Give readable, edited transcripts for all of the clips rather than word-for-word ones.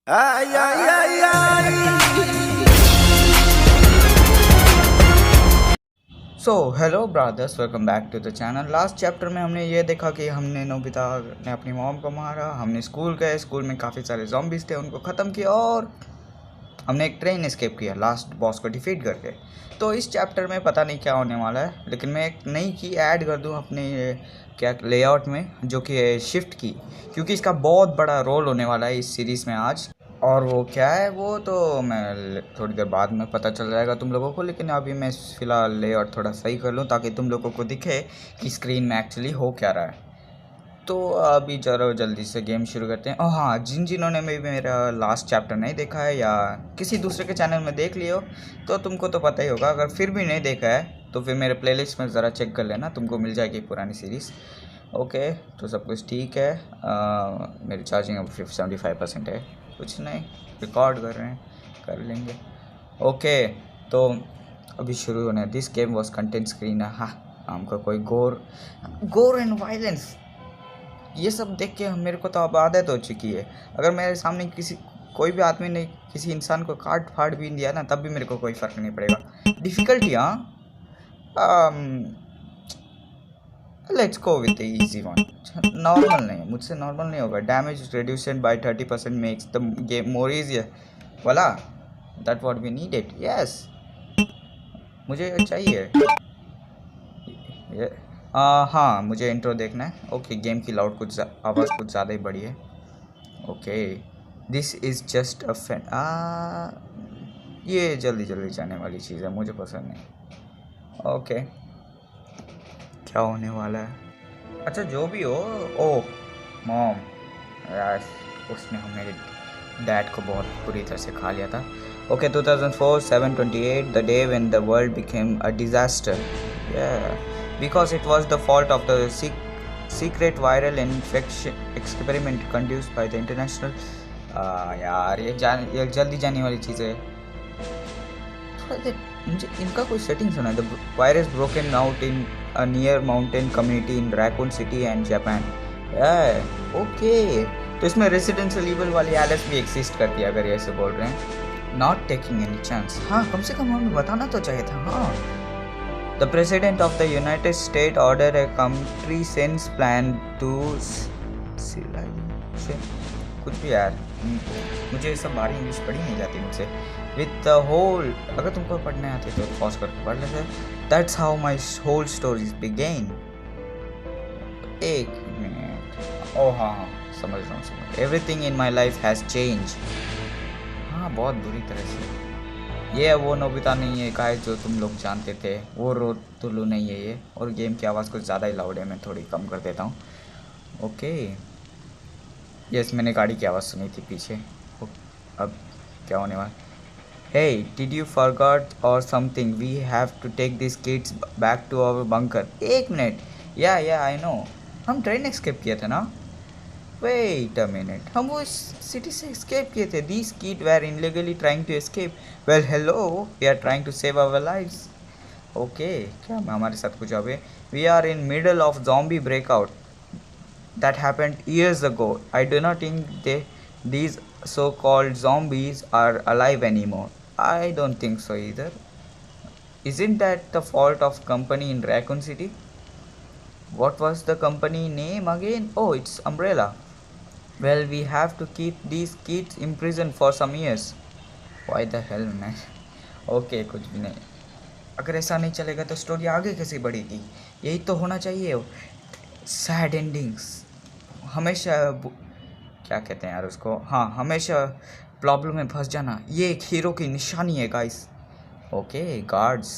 Ay, ay, ay, ay. So hello brothers, welcome back to the channel. Last chapter में हमने ये देखा कि हमने नोबिता ने अपनी मॉम को मारा, हमने स्कूल गए, स्कूल में काफ़ी सारे जॉम्बीज थे, उनको ख़त्म किया और हमने एक ट्रेन एस्केप किया लास्ट बॉस को डिफीट करके। तो इस चैप्टर में पता नहीं क्या होने वाला है, लेकिन मैं एक नई की ऐड कर दूँ अपने क्या लेआउट में, जो कि है शिफ्ट की, क्योंकि इसका बहुत बड़ा रोल होने वाला है इस सीरीज़ में आज। और वो क्या है वो तो मैं थोड़ी देर बाद में पता चल जाएगा तुम लोगों को, लेकिन अभी मैं फ़िलहाल लेआउट थोड़ा सही कर लूँ ताकि तुम लोगों को दिखे कि स्क्रीन में एक्चुअली हो क्या रहा है। तो अभी चलो जल्दी से गेम शुरू करते हैं। और हाँ, जिन्होंने मेरा लास्ट चैप्टर नहीं देखा है या किसी दूसरे के चैनल में देख लियो तो तुमको तो पता ही होगा। अगर फिर भी नहीं देखा है तो फिर मेरे प्लेलिस्ट में ज़रा चेक कर लेना, तुमको मिल जाएगी पुरानी सीरीज़। ओके, तो सब कुछ ठीक है। मेरी चार्जिंग अब 75% है। कुछ नहीं, रिकॉर्ड कर रहे हैं, कर लेंगे। ओके, तो अभी शुरू होने। This game was content screen. हाँ, हमको कोई गोर एंड वायलेंस ये सब देख के मेरे को तो अब आदत हो चुकी है। अगर मेरे सामने कोई भी आदमी ने किसी इंसान को काट फाड़ भी दिया ना, तब भी मेरे को कोई फ़र्क नहीं पड़ेगा। डिफ़िकल्टी, हाँ, let's go with the easy one. Normal नहीं, मुझसे नॉर्मल नहीं होगा। Damage reduced by 30% makes the game more easier. वाला that what we needed. Yes, मुझे चाहिए ये। हाँ, मुझे इंट्रो देखना है। ओके, गेम की लाउड आवाज़ कुछ ज़्यादा ही बड़ी है। Okay, this is just a fan. ये जल्दी जल्दी जाने वाली चीज़ है, मुझे पसंद नहीं। ओके, क्या होने वाला है? अच्छा, जो भी हो। ओह मॉम, यार उसने मेरे डैड को बहुत बुरी तरह से खा लिया था। Okay, 2004 7/28, the day when the world became a disaster. Because it was the fault of the secret viral infection experiment conducted by the international. यार ये जल्दी जाने वाली चीज़ है। थोड़ा देर मुझे इनका कोई सेटिंग सुना है। The virus broken out in a near mountain community in raccoon city and Japan. Okay, तो इसमें रेसिडेंशियल ईवल वाली एलिस भी एग्जिस्ट करती है, अगर ये ऐसे बोल रहे हैं। Not taking any chance. हाँ, कम से कम हमें बताना तो चाहिए था। हाँ, the president of the United State order a country sense plan to कुछ भी यार, मुझे सब बारी इंग्लिश पढ़ी नहीं जाती मुझसे। विथ द होल, अगर तुमको पढ़ने आती तो पॉज करके पढ़ लेते। That's how my whole stories begin. एक मिनट। ओह हाँ, समझ रहा हूँ। Everything in my life has change. हाँ, बहुत बुरी तरह से। ये वो नोबिता नहीं है गाइस जो तुम लोग जानते थे, वो रोतुलू नहीं है ये। और गेम की आवाज़ कुछ ज़्यादा ही लाउड है, मैं थोड़ी कम कर देता हूँ। ओके, यस, मैंने गाड़ी की आवाज़ सुनी थी पीछे। अब क्या होने वाला? Hey, did you forget or something? We have to take these kids back to our bunker. एक मिनट। या आई नो, हम ट्रेन एस्केप किए थे ना। वेट अ मिनट, हम वो सिटी से एस्केप किए थे। These kids were illegally trying to escape. Well, hello, we are trying to save our lives. Okay, क्या हमारे साथ कुछ अबे? We are in middle of zombie breakout that happened years ago. I do not think these so-called zombies are alive anymore. I don't think so either. Isn't that the fault of company in Raccoon City? What was the company name again? Oh, it's Umbrella. Well, we have to keep these kids imprisoned for some years. Why the hell, man? Okay, कुछ भी नहीं। अगर ऐसा नहीं चलेगा तो story आगे कैसे बढ़ेगी? यही तो होना चाहिए, सैड एंडिंग्स। हमेशा क्या कहते हैं यार उसको, हाँ, हमेशा प्रॉब्लम में फंस जाना ये एक हीरो की निशानी है गाइस। ओके, गार्ड्स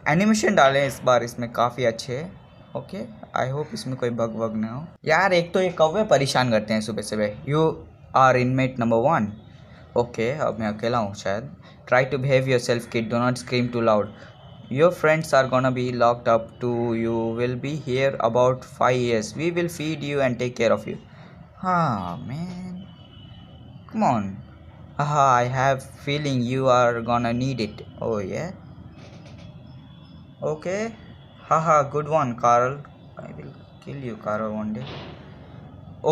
एनिमेशन डाले इस बार इसमें काफ़ी अच्छे है। ओके, आई होप इसमें कोई बग वग ना हो। यार एक तो ये कौवे परेशान करते हैं सुबह सुबह। You are inmate number 1। Okay, अब मैं अकेला हूँ शायद। Try to behave yourself kid, do not scream too loud. Your friends are gonna be locked up too. You will be here about 5 years. We will feed you and take care of you. Ah, man. Come on. Haha, I have feeling you are gonna need it. Oh, yeah? Okay. Haha, good one, Carl. I will kill you, Carl, one day.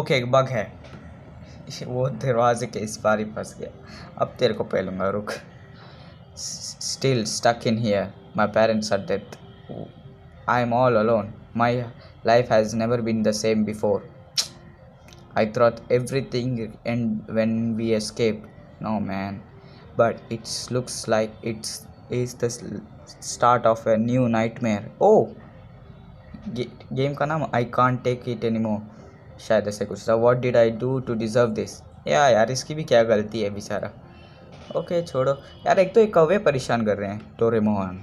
Okay, bug है। वो दरवाजे के इस पार ही फंस गया। अब तेरे को पहलूंगा, रुक। Still stuck in here, my parents are death, I am all alone, my life has never been the same before, I thought everything end when we escaped. No man, but it looks like it's is the start of a new nightmare. Oh, game का नाम I can't take it anymore, शायद ऐसे कुछ था। What did I do to deserve this? यार इसकी भी क्या गलती है बेचारा। ओके छोड़ो यार, एक तो ये कौवे परेशान कर रहे हैं डोरेमोन।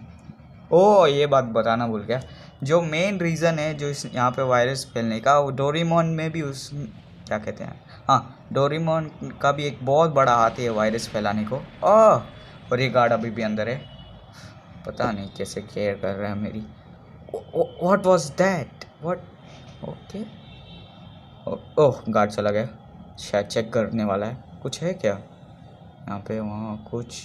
ओ ये बात बताना भूल गया, जो मेन रीज़न है जो इस यहाँ पे वायरस फैलने का, वो डोरेमोन में भी उस क्या कहते हैं, हाँ डोरेमोन का भी एक बहुत बड़ा हाथ है वायरस फैलाने को। और ये गार्ड अभी भी अंदर है, पता नहीं कैसे केयर कर रहा है मेरी। What was that, what, okay oh guard चला गया, शायद चेक करने वाला है। कुछ है क्या यहाँ पे, वहाँ कुछ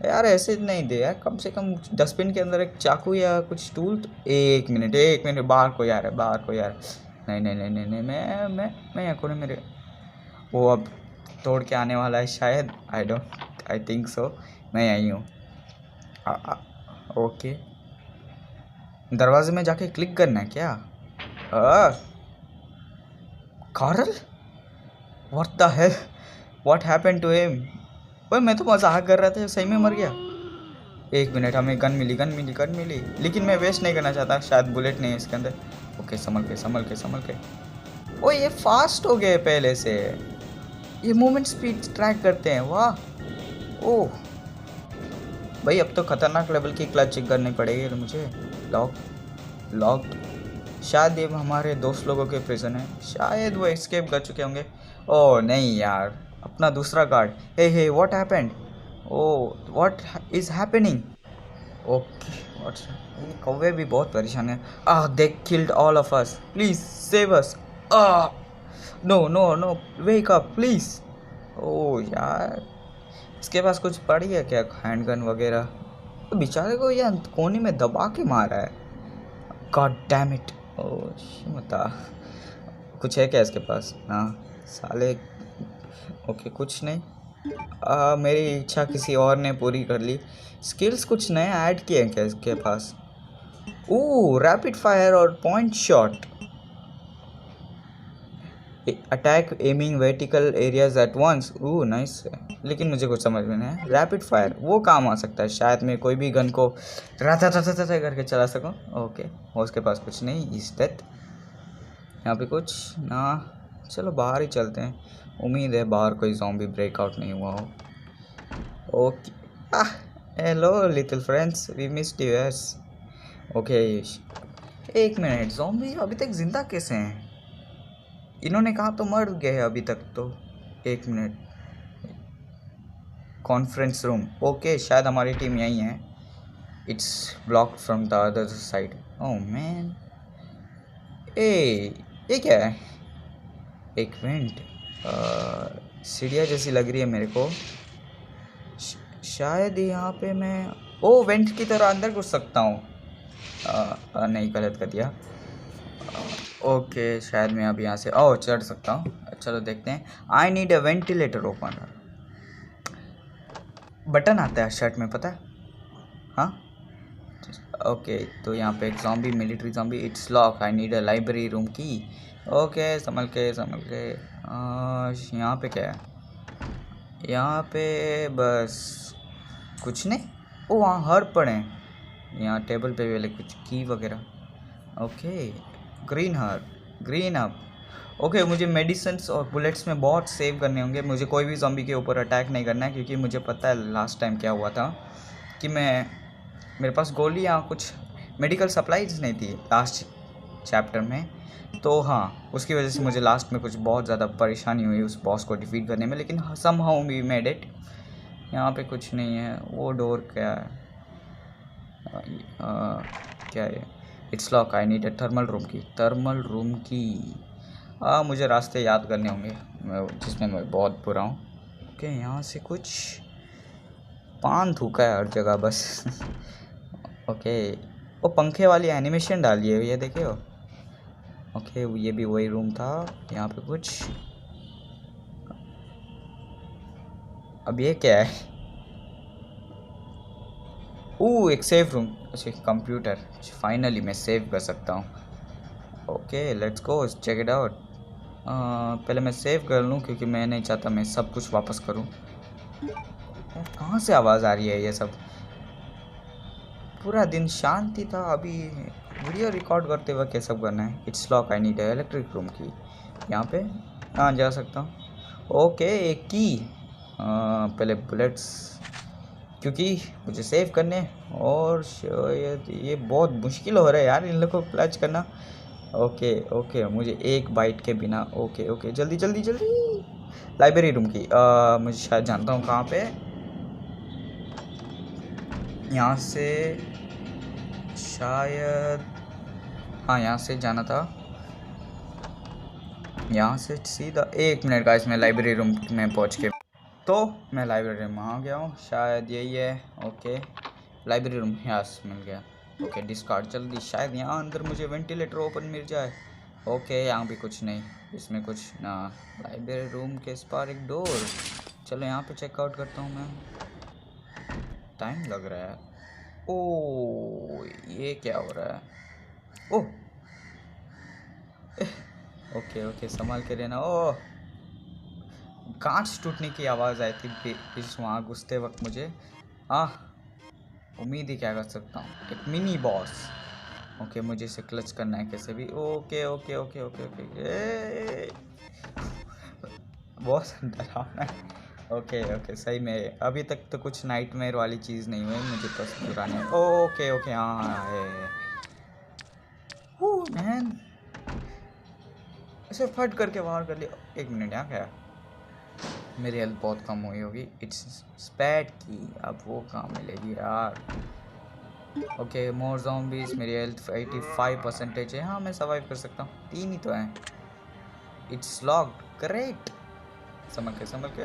यार ऐसे नहीं दे यार, कम से कम डस्टबिन के अंदर एक चाकू या कुछ टूल तो। एक मिनट बाहर कोई आ रहा है, बाहर कोई आ रहा है। नहीं मैं यहाँ कोने मेरे, वो अब तोड़ के आने वाला है शायद, आई थिंक सो। मैं यहीं हूँ। ओके दरवाजे में जाके क्लिक करना है क्या? Karl, what the hell, what happened to him? ओए मैं तो मजाक कर रहा था, सही में मर गया। एक मिनट, हमें गन मिली, लेकिन मैं वेस्ट नहीं करना चाहता, शायद बुलेट नहीं है इसके अंदर। ओके संभल के। ओ ये फास्ट हो गए पहले से, ये मूवमेंट स्पीड ट्रैक करते हैं, वाह। ओह भाई अब तो खतरनाक लेवल की क्लच करनी पड़ेगी मुझे। लॉक, शायद ये हमारे दोस्त लोगों के प्रिजन है, शायद वो एस्केप कर चुके होंगे। ओह नहीं यार, अपना दूसरा guard. Hey what happened, oh what is happening? Okay कौवे भी बहुत परेशान है। They killed all of us, please save us. No wake up please. Oh यार इसके पास कुछ पड़ी है क्या, हैंडगन वगैरह? तो बेचारे को ये कोने में दबा के मारा है, गॉड डैम इट। ओह मता कुछ है क्या इसके पास? हाँ साले, ओके कुछ नहीं। मेरी इच्छा किसी और ने पूरी कर ली। स्किल्स कुछ नए ऐड किए हैं क्या इसके पास? रैपिड फायर और point shot, attack aiming vertical areas at once. Nice, लेकिन मुझे कुछ समझ में नहीं है। रैपिड फायर वो काम आ सकता है शायद, मैं कोई भी गन को राता करके चला सकूं। ओके उसके पास कुछ नहीं, इस डेथ यहाँ पे कुछ ना। चलो बाहर ही चलते हैं, उम्मीद है बाहर कोई ज़ॉम्बी ब्रेकआउट नहीं हुआ हो। Okay hello little friends, we missed you. Yes okay एक मिनट, ज़ॉम्बी अभी तक ज़िंदा कैसे हैं? इन्होंने कहा तो मर गए अभी तक तो। एक मिनट, कॉन्फ्रेंस रूम, ओके शायद हमारी टीम यहीं है। It's blocked from the other side. Oh man, ये क्या है? एक मिनट, सीढ़ियाँ जैसी लग रही है मेरे को, शायद यहाँ पे मैं वेंट की तरह अंदर घुस सकता हूँ। नहीं गलत कर दिया। ओके शायद मैं अब यहाँ से चढ़ सकता हूँ। चलो देखते हैं। आई need a ventilator opener, button आता है शर्ट में, पता है? हाँ ओके तो यहाँ पे एक zombie, military zombie. It's lock, I need a library room की। ओके संभल के। यहाँ पे क्या है? यहाँ पे बस कुछ नहीं। वहाँ हर पड़े हैं, यहाँ टेबल पे वाले कुछ की वगैरह। Okay green up. ओके मुझे मेडिसिन्स और बुलेट्स में बहुत सेव करने होंगे। मुझे कोई भी ज़ॉम्बी के ऊपर अटैक नहीं करना है, क्योंकि मुझे पता है लास्ट टाइम क्या हुआ था कि मेरे पास गोली या कुछ मेडिकल सप्लाईज नहीं थी लास्ट चैप्टर में। तो हाँ उसकी वजह से मुझे लास्ट में कुछ बहुत ज़्यादा परेशानी हुई उस बॉस को डिफीट करने में, लेकिन समहाउ वी मेड इट। यहाँ पे कुछ नहीं है। वो डोर क्या है? क्या है? It's lock, I need a thermal room की। मुझे रास्ते याद करने होंगे जिसमें मैं बहुत बुरा हूँ। ओके यहाँ से कुछ पान थूका है हर जगह बस। ओके वो पंखे वाली एनिमेशन डाली है, ये देखिए। ओके ये भी वही रूम था। यहाँ पे कुछ अब ये क्या है? एक सेफ रूम, अच्छा कंप्यूटर, फाइनली मैं सेव कर सकता हूँ। Okay let's go check it out. पहले मैं सेव कर लूँ क्योंकि मैं नहीं चाहता मैं सब कुछ वापस करूँ। कहाँ से आवाज़ आ रही है ये सब? पूरा दिन शांति था, अभी वीडियो रिकॉर्ड करते वक्त ये सब करना है। It's lock, I need electric room की। यहाँ पे जा सकता हूँ। ओके एक की, पहले बुलेट्स क्योंकि मुझे सेव करने, और शायद ये बहुत मुश्किल हो रहा है यार इन लोगों को क्लच करना। ओके ओके मुझे एक बाइट के बिना, ओके ओके जल्दी जल्दी जल्दी। लाइब्रेरी रूम की, मुझे शायद जानता हूँ कहाँ पे। यहाँ से शायद, हाँ यहाँ से जाना था। यहाँ से सीधा 1 मिनट का, इसमें लाइब्रेरी रूम में पहुँच के, तो मैं लाइब्रेरी में आ गया हूँ, शायद यही है। ओके लाइब्रेरी रूम, यस मिल गया। ओके डिस्कार्ड जल्दी, शायद यहाँ अंदर मुझे वेंटिलेटर ओपन मिल जाए। ओके यहाँ भी कुछ नहीं, इसमें कुछ ना। लाइब्रेरी रूम के इस पार एक डोर, चलो यहाँ पे चेकआउट करता हूँ मैं। टाइम लग रहा है। ओ ये क्या हो रहा है? ओह ओके ओके संभाल के रहना। ओह कांच टूटने की आवाज़ आई थी इस वहाँ घुसते वक्त मुझे। उम्मीद ही क्या कर सकता हूँ, एक मिनी बॉस। ओके मुझे इसे क्लच करना है कैसे भी। Okay okay okay okay okay बहुत डरावना है। ओके ओके सही में अभी तक तो कुछ नाइटमेयर वाली चीज़ नहीं हुई मुझे, बस डरानी है। ओके ओके हाँ है मैन, ऐसे फट करके बाहर कर लिया। 1 मिनट यहाँ क्या, मेरी हेल्थ बहुत कम हुई होगी। इट्स स्पैट की, अब वो कहाँ मिलेगी यार। ओके मोर ज़ॉम्बीज़, मेरी हेल्थ 85% है। हाँ मैं सर्वाइव कर सकता हूँ, 3 ही तो हैं। It's locked, great. संभल के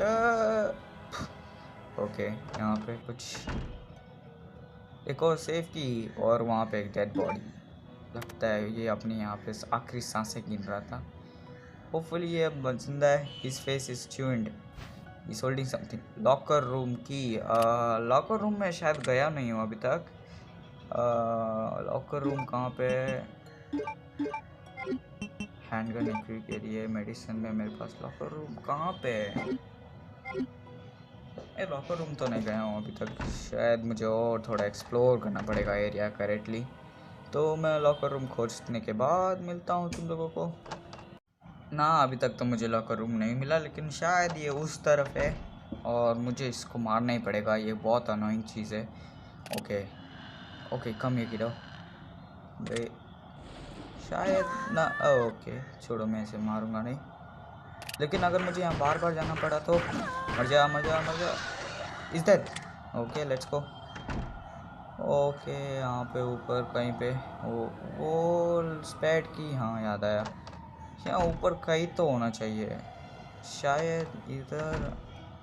ओके यहाँ पे कुछ, एक और सेफ की, और वहाँ पे एक डेड बॉडी। लगता है ये अपनी यहाँ पे आखिरी सांसें गिन रहा था। होपफुली ये अब जिंदा है। His face is tuned, is holding something. Locker room की, लॉकर रूम में शायद गया नहीं हूँ अभी तक। लॉकर रूम कहाँ पे? हैंडगन इक्विप के लिए मेडिसिन में मेरे पास। लॉकर रूम कहाँ पे है? लॉकर रूम तो नहीं गया हूँ अभी तक, शायद मुझे और थोड़ा एक्सप्लोर करना पड़ेगा एरिया करेक्टली। तो मैं लॉकर रूम खोजने के बाद मिलता हूँ तुम लोगों को ना। अभी तक तो मुझे लॉकर रूम नहीं मिला, लेकिन शायद ये उस तरफ है और मुझे इसको मारना ही पड़ेगा, ये बहुत अनोइंग चीज़ है। ओके ओके कम ये गिरो भाई, शायद ना। ओके छोड़ो, मैं इसे मारूंगा नहीं, लेकिन अगर मुझे यहाँ बार बार जाना पड़ा तो मर जा मर जा मर जा। Is that okay let's go. Okay यहाँ पे ऊपर कहीं पे वो स्पैड की, हाँ याद आया, यहाँ ऊपर कहीं तो होना चाहिए शायद।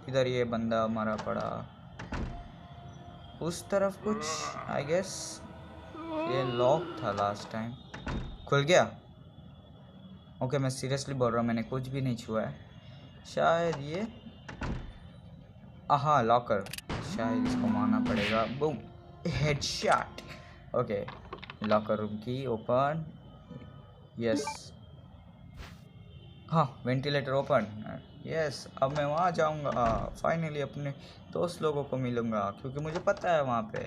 इधर ये बंदा मरा पड़ा, उस तरफ कुछ आई गेस। ये लॉक था लास्ट टाइम, खुल गया। ओके मैं सीरियसली बोल रहा हूँ, मैंने कुछ भी नहीं छुआ है। शायद ये, हाँ लॉकर, शायद इसको मारना पड़ेगा। Boom headshot. Okay locker room की ओपन, यस। हाँ वेंटिलेटर ओपन, यस। अब मैं वहाँ जाऊँगा, फाइनली अपने दोस्त लोगों को मिलूँगा क्योंकि मुझे पता है वहाँ पे।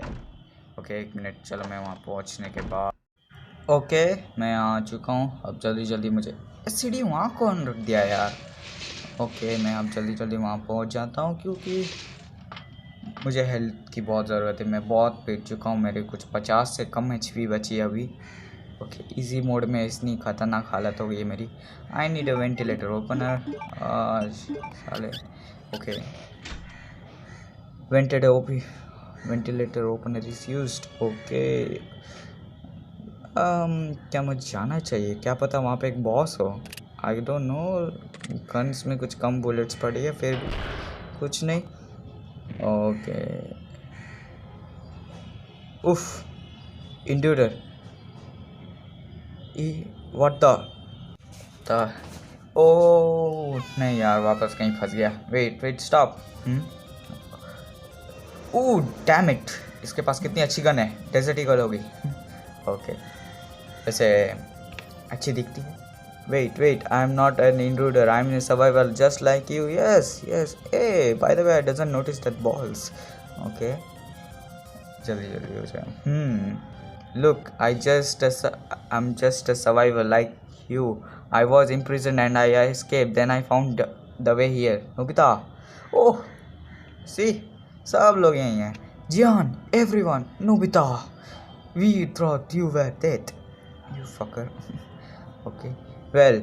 ओके 1 मिनट, चलो मैं वहाँ पहुँचने के बाद। ओके मैं आ चुका हूँ, अब जल्दी जल्दी मुझे सीढ़ी वहाँ कौन रख दिया यार। ओके मैं अब जल्दी जल्दी वहाँ पहुँच जाता हूँ क्योंकि मुझे हेल्थ की बहुत ज़रूरत है। मैं बहुत पीट चुका हूँ, मेरे कुछ 50 से कम HP बची अभी। ओके इजी मोड में इतनी ख़तरनाक हालत हो गई है मेरी। I need a ventilator opener साले। Okay ventilator opener is used. Okay क्या मुझे जाना चाहिए? क्या पता वहाँ पे एक बॉस हो, आई डोंट नो। गन्स में कुछ कम बुलेट्स पड़ी है, फिर कुछ नहीं। ओके उफ इंट्रूडर, व्हाट द ओ नहीं यार, वापस कहीं फंस गया। Wait stop. Oh damn it, इसके पास कितनी अच्छी गन है, डेजर्ट ईगल होगी। ओके वैसे अच्छी दिखती है। Wait, I am not an intruder, I am a survivor just like you. Yes. Hey, by the way, I doesn't notice that balls. Okay, जल्दी हो जाए। Look, I'm just a survivor like you. I was imprisoned and I escaped. Then I found the way here. Nobita, oh see, सब लोग यहीं हैं। जियान, everyone, Nobita. We thought you were dead. You fucker. Okay. Well,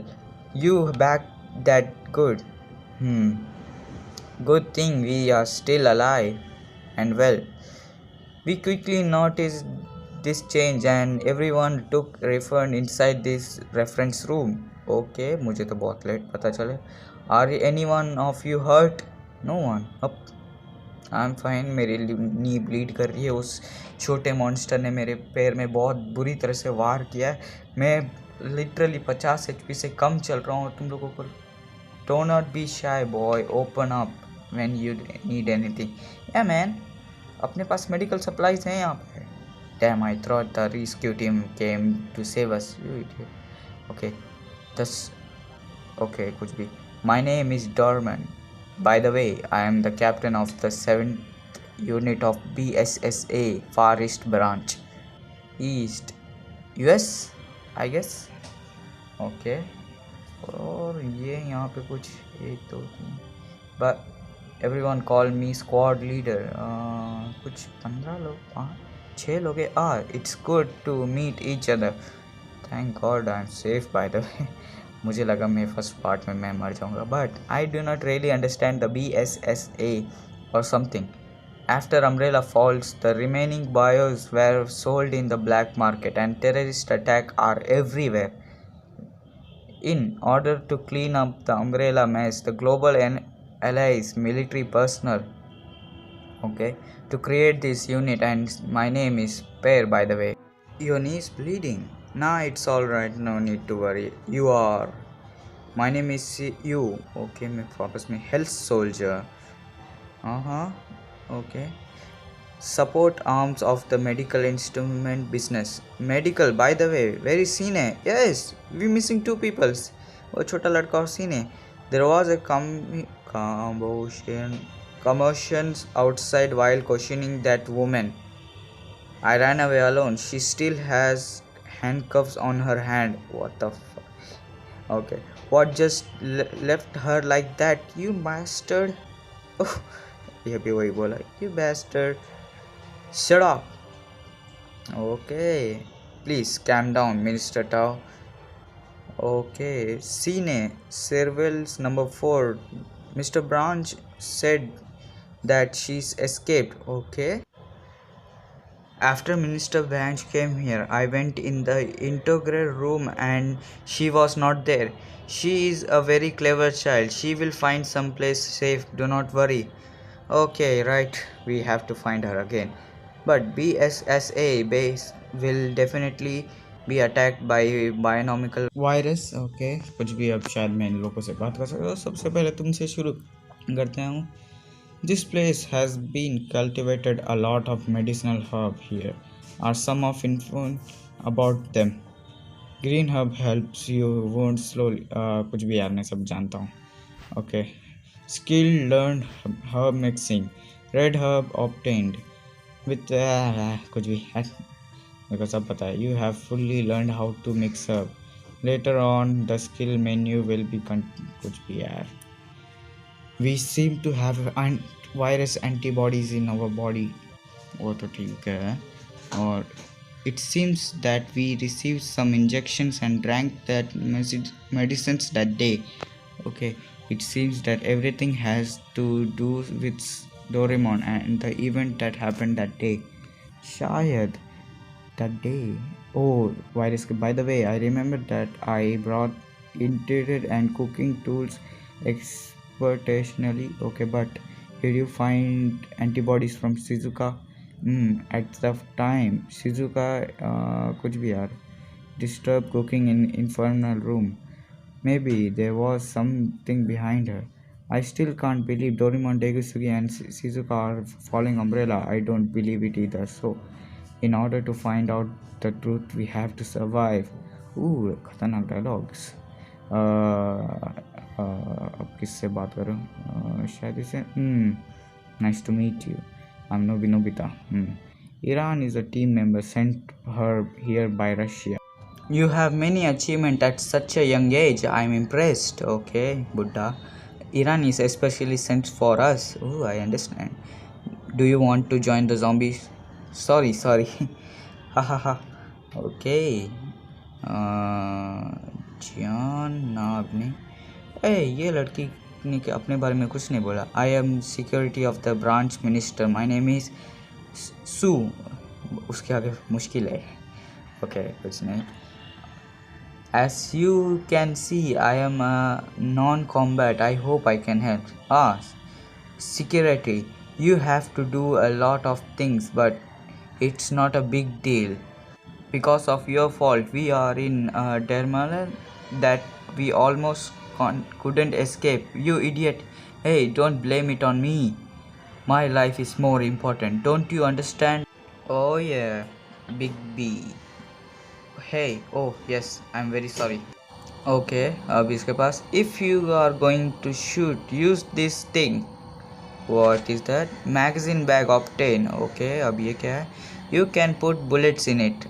you back that good. Good thing we are still alive. And well, we quickly noticed this change and everyone took refund inside this reference room. Okay, मुझे तो बहुत late पता चले। Are anyone of you hurt? No one. Up. I'm fine. मेरी नी bleed कर रही है। उस छोटे मॉन्स्टर ने मेरे पैर में बहुत बुरी तरह से वार किया है। मैं लिटरली 50 HP से कम चल रहा हूँ। तुम लोगों को do not be shy boy, open up when you need anything. Yeah man, अपने पास मेडिकल सप्लाईज हैं यहाँ पे। Damn, I thought the rescue team came to save us. You idiot. Okay दस ओके कुछ भी। My name is Dorman. By the way, I am the captain of the 7th unit of BSSA Far East Branch. East US, I guess. Okay. और ये यहाँ पे कुछ 1 2 3 but everyone call me squad leader. कुछ 15 लोग 6 लोग हैं। It's good to meet each other. Thank God I'm safe by the way. मुझे लगा मैं फर्स्ट पार्ट में मैं मर जाऊंगा, but I do not really understand the BSSA और something. After Umbrella falls the remaining bios were sold in the black market and terrorist attack are everywhere. In order to clean up the Umbrella mess, the global allies military personnel, okay, to create this unit, and my name is Per, by the way. Your knee is bleeding. Nah, it's alright, no need to worry. You are. My name is you. Okay, मैं वापस में health soldier. Okay. Support arms of the medical instrument business. Medical, by the way, very scene है. Yes, we missing 2 people. वो छोटा लड़का और scene है. There was a commotion outside while questioning that woman. I ran away alone. She still has handcuffs on her hand. What the fuck? Okay. What just left her like that? You bastard. Oh, ये भी वही बोला. You bastard. Shut up. Okay. Please calm down, Minister Tao. Okay. Scene. Servals number 4. Mr. Branch said that she's escaped. Okay. After Minister Branch came here, I went in the integral room and she was not there. She is a very clever child. She will find some place safe. Do not worry. Okay, right. We have to find her again. But BSSA base will definitely be attacked by binomial virus. Okay, कुछ भी। अब शायद मैं इन लोगों से बात कर सकता हूँ। सबसे पहले तुमसे शुरू करते हूँ। This place has been cultivated a lot of medicinal herb here. Are some of info about them? Green herb helps you wound slowly. कुछ भी यार, मैं सब जानता हूँ। Okay. Skill learned herb mixing. Red herb obtained with कुछ भी मेरे को सब पता है. You have fully learned how to mix herb. Later on, the skill menu will be कुछ भी यार. We seem to have virus antibodies in our body. वो तो ठीक है. और it seems that we received some injections and drank that medicines that day. Okay, it seems that everything has to do with Doraemon and the event that happened that day. शायद that day. Oh, virus. By the way, I remember that I brought interior and cooking tools expeditionally. Okay, but did you find antibodies from Shizuka? At the time, Shizuka कुछ भी यार disturbed cooking in infernal room. Maybe there was something behind her. I still can't believe Doraemon, Degisugi, and Shizuka are following Umbrella. I don't believe it either. So, in order to find out the truth, we have to survive. Ooh, खतरनाक dialogues. अब किससे बात करूं? शायद इसे. Nice to meet you. I'm Nobita. Iran is a team member sent her here by Russia. You have many achievements at such a young age. I'm impressed. Okay, Buddha. Iran is especially sent for us. Oh, I understand. Do you want to join the zombies? Sorry. Ha ha ha. Okay. जियान ना अपने ये लड़की ने अपने बारे में कुछ नहीं बोला. I am security of the branch minister. My name is Sue. उसके आगे मुश्किल है. ओके कुछ नहीं. As you can see, I am a non-combat. I hope I can help. Security. You have to do a lot of things, but it's not a big deal. Because of your fault, we are in a turmoil that we almost couldn't escape. You idiot. Hey, don't blame it on me. My life is more important. Don't you understand? Oh yeah, Big B. Hey, oh yes, I'm very sorry. Okay, अब इसके पास. If you are going to shoot, use this thing. What is that? Magazine bag of 10. Okay, अब ये क्या है? You can put bullets in it.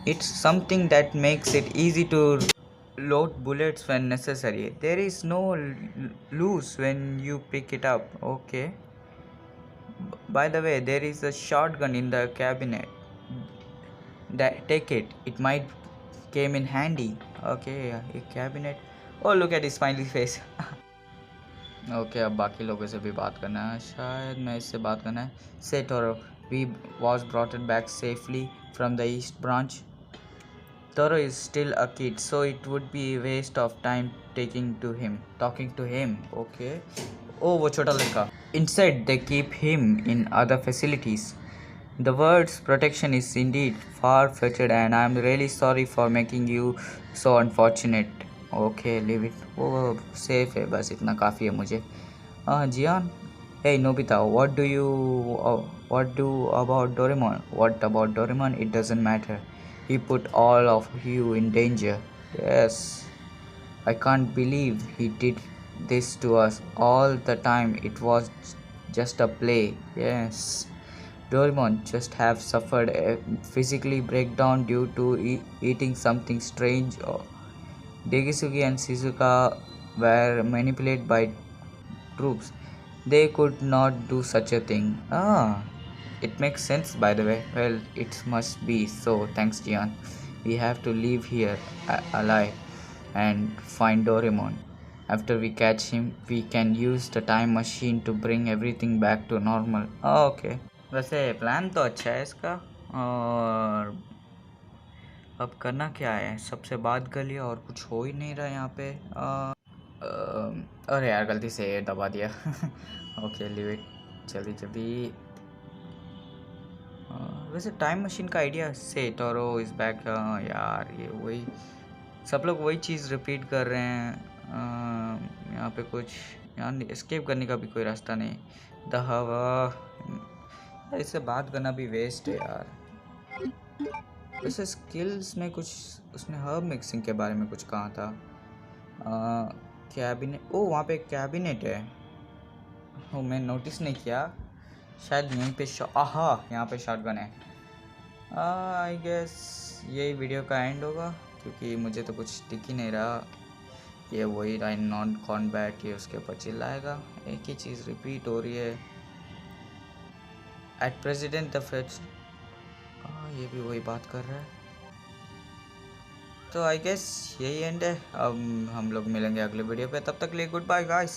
It's something that makes it easy to load bullets when necessary. There is no loose when you pick it up. Okay. By the way, there is a shotgun in the cabinet. Take it. It might came in handy. Okay, a cabinet. Oh, look at his smiley face. Okay अब बाकी लोगों से भी बात करना है. शायद मैं इससे बात करना है. से Toro we was broughted back safely from the east branch. Toro is still a kid so it would be waste of time talking to him. Okay. Oh वो छोटा लड़का. Instead they keep him in other facilities. The word's protection is indeed far-fetched and I am really sorry for making you so unfortunate. Okay, leave it. वो safe है बस इतना काफ़ी है मुझे. जियान. Hey Nobita, what do about Doraemon? What about Doraemon? It doesn't matter. He put all of you in danger. Yes. I can't believe he did this to us all the time. It was just a play. Yes. Doraemon just have suffered a physically breakdown due to eating something strange. Degisugi and Shizuka were manipulated by troops. They could not do such a thing. It makes sense by the way. Well, it must be so. Thanks, Jian. We have to leave here alive and find Doraemon. After we catch him, we can use the time machine to bring everything back to normal. Okay. वैसे plan तो अच्छा है इसका. और अब करना क्या है? सबसे बात कर लिया और कुछ हो ही नहीं रहा यहाँ पे. अरे यार गलती से दबा दिया. Okay leave it. जल्दी. वैसे टाइम मशीन का आइडिया से टोरो इज बैक. यार ये वही सब लोग वही चीज़ रिपीट कर रहे हैं. यहाँ पे कुछ यहाँ एस्केप करने का भी कोई रास्ता नहीं. द हवा. इससे बात करना भी वेस्ट है यार. वैसे स्किल्स में कुछ उसने हर्ब मिक्सिंग के बारे में कुछ कहा था. कैबिनेट. ओ वहाँ पे कैबिनेट है. ओ मैं नोटिस नहीं किया. शायद यहीं पे यहाँ पे शॉटगन है. आई गेस यही वीडियो का एंड होगा क्योंकि मुझे तो कुछ दिख ही नहीं रहा. ये वही राइन नॉन कॉम्बैट ये उसके ऊपर चिल्लाएगा. एक ही चीज़ रिपीट हो रही है. At president the fates. ये भी वही बात कर रहा है. तो आई गेस यही एंड है. अब हम लोग मिलेंगे अगले वीडियो पे. तब तक के लिए गुड बाय गाइस.